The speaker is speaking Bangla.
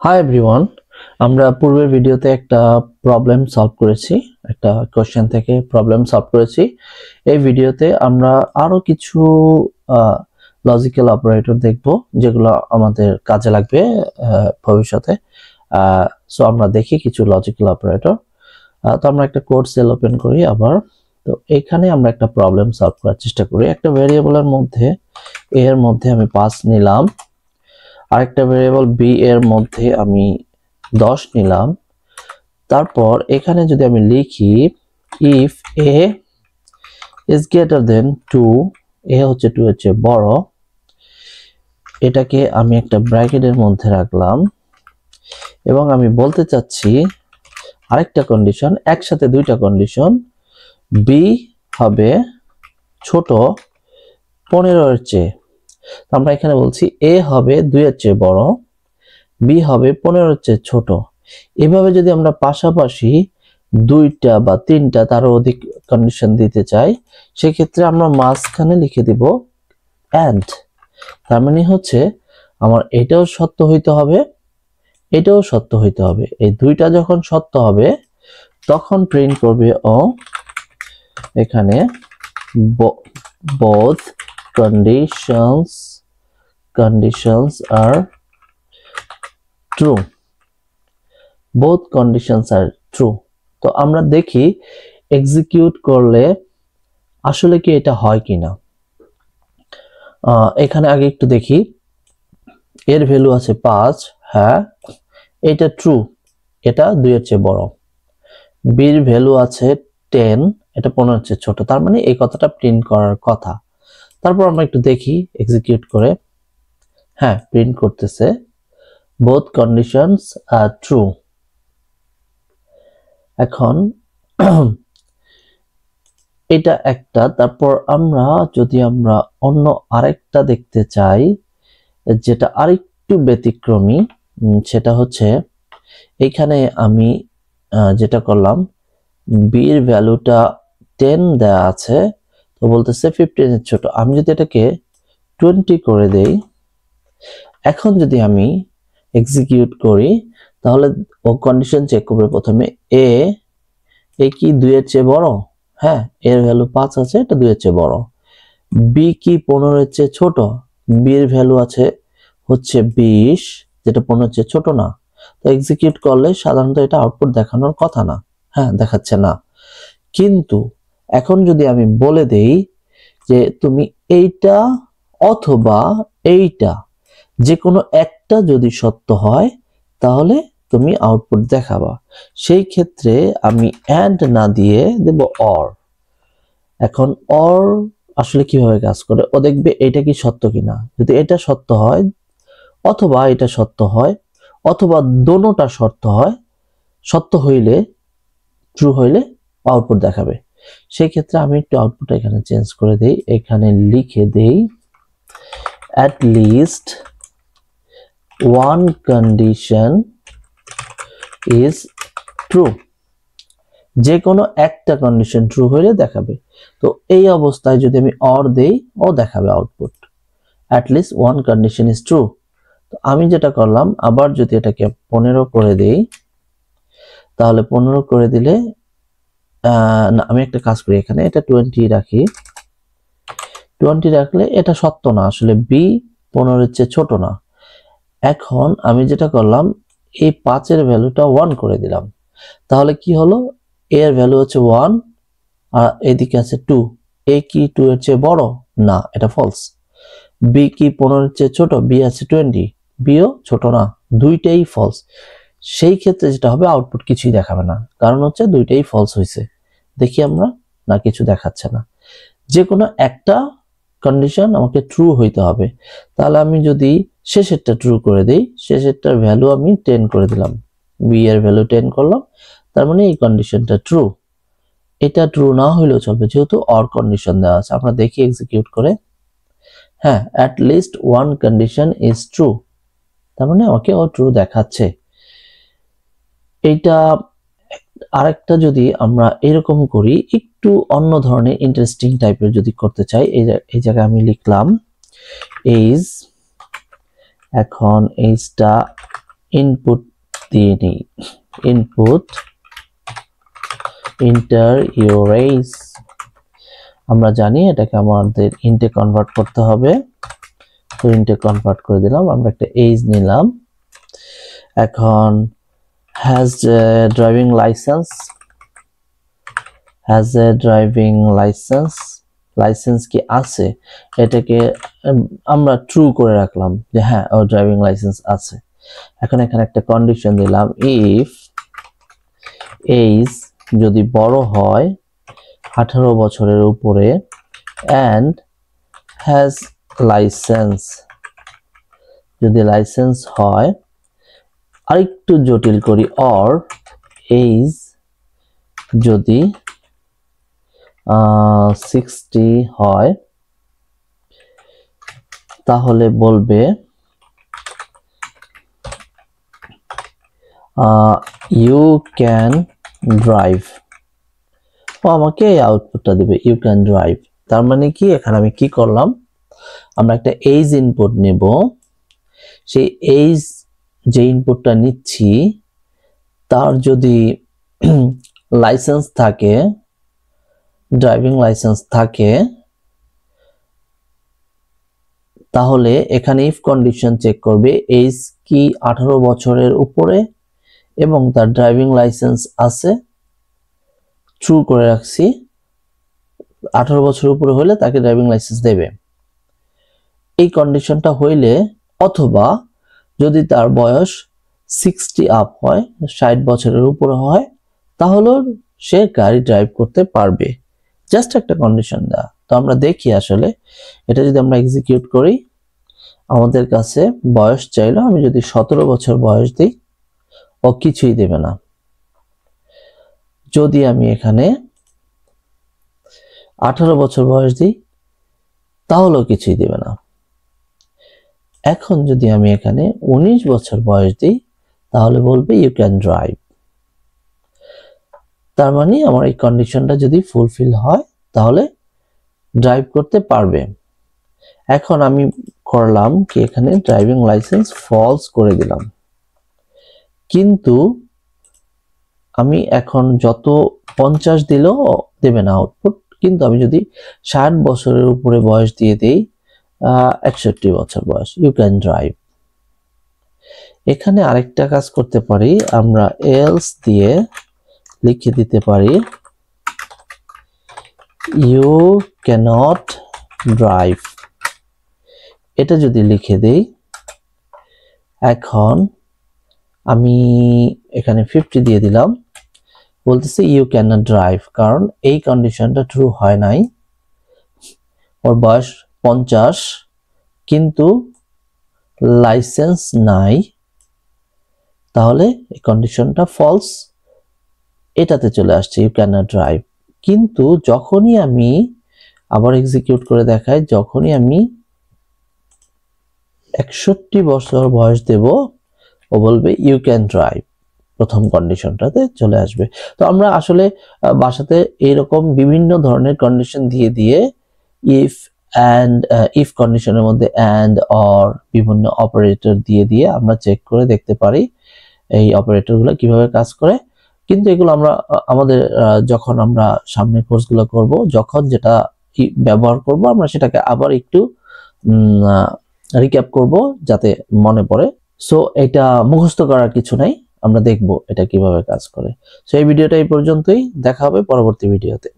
হাই এভরিওয়ান, আমরা পূর্বের ভিডিওতে একটা প্রবলেম সলভ করেছি, একটা কোশ্চেন থেকে প্রবলেম সলভ করেছি। এই ভিডিওতে আমরা আরো কিছু লজিক্যাল অপারেটর দেখব যেগুলো আমাদের কাজে লাগবে ভবিষ্যতে। সো আমরা দেখি কিছু লজিক্যাল অপারেটর। তো আমরা একটা কোড সেল ওপেন করি আবার। তো এখানে আমরা একটা প্রবলেম সলভ করার চেষ্টা করি। একটা ভেরিয়েবলের মধ্যে a এর মধ্যে আমি 5 নিলাম, আরেকটা ভেরিয়েবল b এর মধ্যে আমি 10 নিলাম। তারপর এখানে যদি আমি লিখি if a is greater than 2, a হচ্ছে 2 এর চেয়ে বড়, এটাকে আমি একটা ব্র্যাকেটের মধ্যে রাখলাম এবং আমি বলতে চাচ্ছি আরেকটা কন্ডিশন, একসাথে দুইটা কন্ডিশন, b হবে ছোট 15 এর চেয়ে। আমরা এখানে বলছি a হবে 2 এর চেয়ে বড়, b হবে 15 এর চেয়ে ছোট। এভাবে যদি আমরা পাশাপাশি দুইটা বা তিনটা তারও অধিক কন্ডিশন দিতে চাই, সেক্ষেত্রে আমরা মাঝখানে লিখে দিব এন্ড। তার মানে হচ্ছে আমার এটাও সত্য হইতে হবে, এটাও সত্য হইতে হবে। এই দুইটা যখন সত্য হবে তখন প্রিন্ট করবে ও এখানে both conditions are true, both conditions are true। তো আমরা দেখি এক্সিকিউট করলে আসলে কি এটা হয় কিনা। এখানে আগে একটু দেখি, এর ভ্যালু আছে 5, হ্যাঁ এটা ট্রু, এটা 2 এর চেয়ে বড়। b এর ভ্যালু আছে 10, এটা 15 এর চেয়ে ছোট, তার মানে এই কথাটা প্রিন্ট করার কথা। তারপর আমরা একটু দেখি এক্সিকিউট করে, হ্যাঁ প্রিন্ট করতেছে both conditions are true। এখন এটা একটা। তারপর যদি আমরা অন্য আরেকটা দেখতে চাই যেটা আরেকটু ব্যতিক্রমী, সেটা হচ্ছে এইখানে আমি যেটা করলাম, b এর ভ্যালুটা 10 দেয়া আছে, তো বলতেছে 15 এর ছোট। আমি যদি এটাকে 20 করে দেই, এখন যদি আমি এক্সিকিউট করি তাহলে ও কন্ডিশন চেক করবে প্রথমে a কি 2 এর চেয়ে বড়, হ্যাঁ এর ভ্যালু 5 আছে, এটা 2 এর চেয়ে বড়। b কি 15 এর চেয়ে ছোট, b এর ভ্যালু আছে হচ্ছে 20, যেটা 15 এর চেয়ে ছোট না। তো এক্সিকিউট করলে সাধারণত এটা আউটপুট দেখানোর কথা না, হ্যাঁ দেখাচ্ছে না। কিন্তু এখন যদি আমি বলে দেই যে তুমি এইটা অথবা এইটা যে কোনো একটা যদি সত্য হয় তাহলে তুমি আউটপুট দেখাবা, সেই ক্ষেত্রে আমি এন্ড না দিয়ে দেব অর। এখন অর আসলে কিভাবে কাজ করে, ও দেখবে এটা কি সত্য কিনা। যদি এটা সত্য হয় অথবা এটা সত্য হয় অথবা দোনোটা সত্য হয়, সত্য হইলে ট্রু হইলে আউটপুট দেখাবে। সেই ক্ষেত্রে আমি একটু আউটপুট এখানে চেঞ্জ করে দেই, এখানে লিখে দেই at least one condition is true, যে কোনো একটা কন্ডিশন ট্রু হইলে দেখাবে। তো এই অবস্থায় যদি আমি অর দেই, ও দেখাবে output at least one condition is true। তো আমি যেটা করলাম, আবার যদি এটাকে 15 করে দেই, তাহলে 15 করে দিলে না, আমি একটা কাজ করি, এখানে এটা 20 রাখি। 20 রাখলে এটা সত্য না, আসলে b 15 এর চেয়ে ছোট না। এখন আমি যেটা করলাম, এই 5 এর ভ্যালুটা 1 করে দিলাম, তাহলে কি হলো, a এর ভ্যালু হচ্ছে 1 আর এদিকে আছে 2, a কি 2 এর চেয়ে বড় না, এটা ফলস। b কি 15 এর চেয়ে ছোট, b আছে 20, b ও ছোট না, দুইটাই ফলস। সেই ক্ষেত্রে যেটা হবে, আউটপুট কিছুই দেখাবে না, কারণ হচ্ছে দুইটাই ফলস হয়েছে। দেখি আমরা, না কিছু দেখাচ্ছে না। যে কোনো একটা কন্ডিশন আমাকে ট্রু হইতে হবে। তাহলে আমি যদি শেষেরটা ট্রু করে দেই, শেষেরটার ভ্যালু আমি 10 করে দিলাম, b এর ভ্যালু 10 করলাম, তার মানে এই কন্ডিশনটা ট্রু। এটা ট্রু না হইলেও চলবে, যেহেতু অর কন্ডিশন দেওয়া আছে। আমরা দেখি এক্সিকিউট করে, হ্যাঁ at least one condition is true, তার মানে ওকে ও ট্রু দেখাচ্ছে। এইটা আরেকটা যদি আমরা এরকম করি, একটু অন্য ধরনের ইন্টারেস্টিং টাইপের যদি করতে চাই, এই জায়গায় আমি লিখলাম is, এখন এইটা ইনপুট দিয়ে নিই। ইনপুট ইন্টার ইউর এজ, আমরা জানি এটাকে আমাদের ইন্টে কনভার্ট করতে হবে, তো ইন্টে কনভার্ট করে দিলাম। আমরা একটা এজ নিলাম। এখন has driving licence, has a driving licence, licence কি আছে, এটাকে আমরা ট্রু করে রাখলাম যে হ্যাঁ ওর ড্রাইভিং লাইসেন্স আছে। এখন এখানে একটা কন্ডিশন দিলাম, ইফ এজ যদি বড় হয় 18 বছরের উপরে অ্যান্ড হ্যাজ লাইসেন্স, যদি লাইসেন্স হয়, আরেকটু জটিল করি, অর এজ যদি 60 হয় তাহলে বলবে ইউ ক্যান ড্রাইভ। ও আমাকে এই আউটপুটটা দেবে, ইউ ক্যান ড্রাইভ। তার মানে কি, এখানে আমি কি করলাম, আমরা একটা এজ ইনপুট নেব, সেই এজ যে ইনপুটটা নিচ্ছি তার যদি লাইসেন্স থাকে, ড্রাইভিং লাইসেন্স থাকে, তাহলে এখানে ইফ কন্ডিশন চেক করবে এজ কি 18 বছরের উপরে এবং তার ড্রাইভিং লাইসেন্স আছে, ট্রু করে রাখছি, 18 বছরের উপরে হলে তাকে ড্রাইভিং লাইসেন্স দেবে। এই কন্ডিশনটা হইলে, অথবা যদি তার বয়স 60 আপ হয়, 60 বছরের উপরে হয়, তাহলে সে গাড়ি ড্রাইভ করতে পারবে। জাস্ট একটা কন্ডিশন দেওয়া। তো আমরা দেখি আসলে এটা যদি আমরা এক্সিকিউট করি, আমাদের কাছে বয়স চাইলো, আমি যদি 17 বছর বয়স দিই ও কিছুই দেবে না। যদি আমি এখানে 18 বছর বয়স দিই তাহলেও কিছুই দেবে না। এখন যদি আমি এখানে 19 বছর বয়স দিই তাহলে বলবে ইউ ক্যান ড্রাইভ। তার মানে আমার এই কন্ডিশনটা যদি ফুলফিল হয় তাহলে ড্রাইভ করতে পারবে। এখন আমি করলাম কি, এখানে ড্রাইভিং লাইসেন্স ফলস করে দিলাম, কিন্তু আমি এখন যত 50 দিলেও দেবে না আউটপুট। কিন্তু আমি যদি 60 বছরের উপরে বয়স দিয়ে দিই, 61 বছর বয়স, ইউ ক্যান ড্রাইভ। এখানে আরেকটা কাজ করতে পারি, আমরা এলস দিয়ে লিখে দিতে পারি ইউ ক্যানট ড্রাইভ। এটা যদি লিখে দেই, এখন আমি এখানে 50 দিয়ে দিলাম, বলতেছে ইউ ক্যানট ড্রাইভ, কারণ এই কন্ডিশনটা ট্রু হয় নাই। ওর বয়স 50 কিন্তু লাইসেন্স নাই, তাহলে এই কন্ডিশনটা ফলস, এটাতে চলে আসছে ইউ ক্যানট ড্রাইভ। কিন্তু যখনই আমি আবার এক্সিকিউট করে দেখাই, যখনই আমি 61 বছর বয়স দেব ও বলবে ইউ ক্যান ড্রাইভ, প্রথম কন্ডিশনটাতে চলে আসবে। তো আমরা আসলে বাসাতে এইরকম বিভিন্ন ধরনের কন্ডিশন দিয়ে দিয়ে ইফ অ্যান্ড ইফ কন্ডিশনের মধ্যে অ্যান্ড অর বিভিন্ন অপারেটর দিয়ে দিয়ে আমরা চেক করে দেখতে পারি এই অপারেটরগুলো কিভাবে কাজ করে। কিন্তু এগুলো আমরা আমাদের যখন আমরা সামনের কোর্সগুলো করব, যখন যেটা ব্যবহার করব, আমরা সেটাকে আবার একটু রিক্যাপ করব যাতে মনে পড়ে। সো এটা মুখস্থ করার কিছু নাই, আমরা দেখব এটা কিভাবে কাজ করে। সো এই ভিডিওটা এই পর্যন্তই, দেখা হবে পরবর্তী ভিডিওতে।